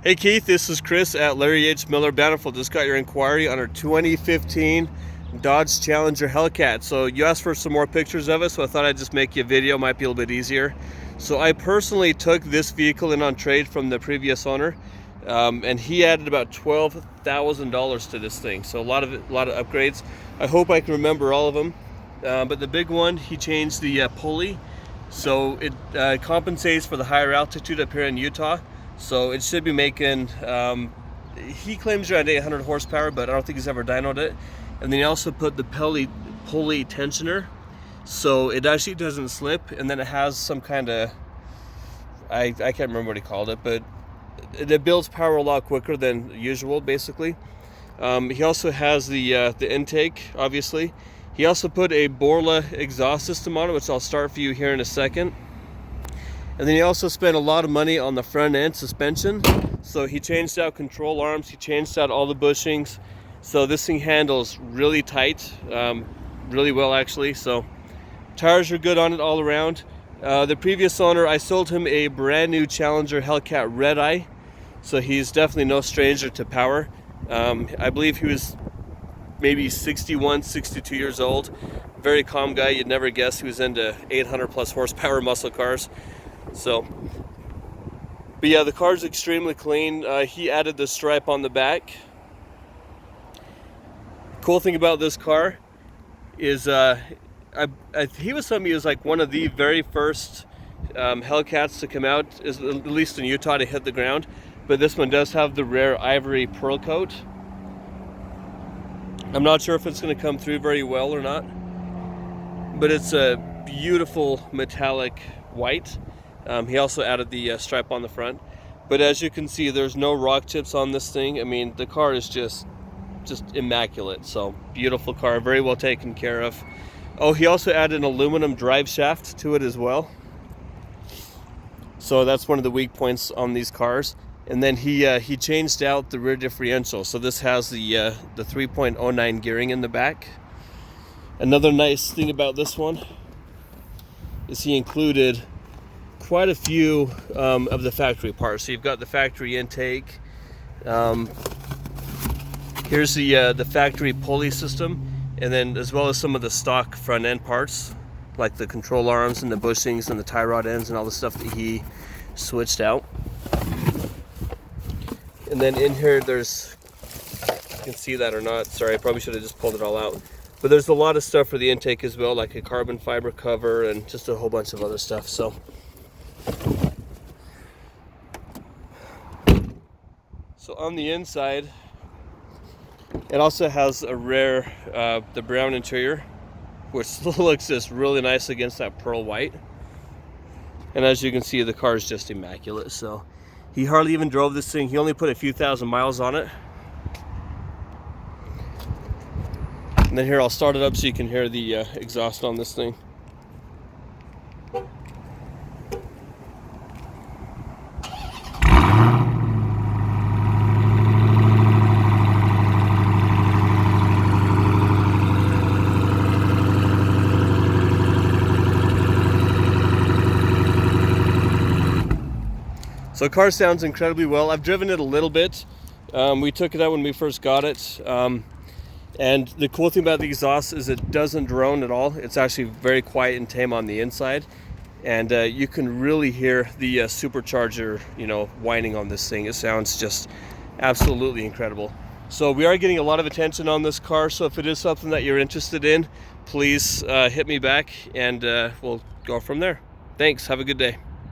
Hey Keith, this is Chris at Larry H. Miller Bountiful. Just got your inquiry on our 2015 Dodge Challenger Hellcat. So you asked for some more pictures of it, so I thought I'd just make you a video, might be a little bit easier. So I personally took this vehicle in on trade from the previous owner, and he added about $12,000 to this thing. So a lot of upgrades. I hope I can remember all of them. But the big one, he changed the pulley, so it compensates for the higher altitude up here in Utah. So it should be making, he claims around 800 horsepower, but I don't think he's ever dynoed it. And then he also put the pulley tensioner, so it actually doesn't slip. And then it has some kind of, I can't remember what he called it, but it builds power a lot quicker than usual, basically. He also has the intake, obviously. He also put a Borla exhaust system on it, which I'll start for you here in a second. And then he also spent a lot of money on the front end suspension. So he changed out control arms, he changed out all the bushings. So this thing handles really tight, really well actually. So tires are good on it all around. The previous owner, I sold him a brand new Challenger Hellcat Red Eye. So he's definitely no stranger to power. I believe he was maybe 61, 62 years old. Very calm guy, you'd never guess he was into 800 plus horsepower muscle cars. So, but yeah, the car's extremely clean. He added the stripe on the back. Cool thing about this car is he was telling me it was like one of the very first Hellcats to come out, at least in Utah, to hit the ground. But this one does have the rare ivory pearl coat. I'm not sure if it's going to come through very well or not, but it's a beautiful metallic white. He also added the stripe on the front, but as you can see, there's no rock chips on this thing. I mean, the car is just immaculate. So beautiful car, very well taken care of. Oh, he also added an aluminum drive shaft to it as well. So that's one of the weak points on these cars. And then he changed out the rear differential. So this has the 3.09 gearing in the back. Another nice thing about this one is he included quite a few of the factory parts. So you've got the factory intake. Here's the factory pulley system, and then as well as some of the stock front end parts, like the control arms and the bushings and the tie rod ends and all the stuff that he switched out. And then in here, there's, you can see that or not, sorry, I probably should have just pulled it all out. But there's a lot of stuff for the intake as well, like a carbon fiber cover and just a whole bunch of other stuff. So on the inside, it also has a rare, the brown interior, which looks just really nice against that pearl white. And as you can see, the car is just immaculate. So he hardly even drove this thing. He only put a few thousand miles on it. And then here, I'll start it up so you can hear the exhaust on this thing. So the car sounds incredibly well. I've driven it a little bit. We took it out when we first got it. And the cool thing about the exhaust is it doesn't drone at all. It's actually very quiet and tame on the inside. And you can really hear the supercharger, whining on this thing. It sounds just absolutely incredible. So we are getting a lot of attention on this car. So if it is something that you're interested in, please hit me back and we'll go from there. Thanks. Have a good day.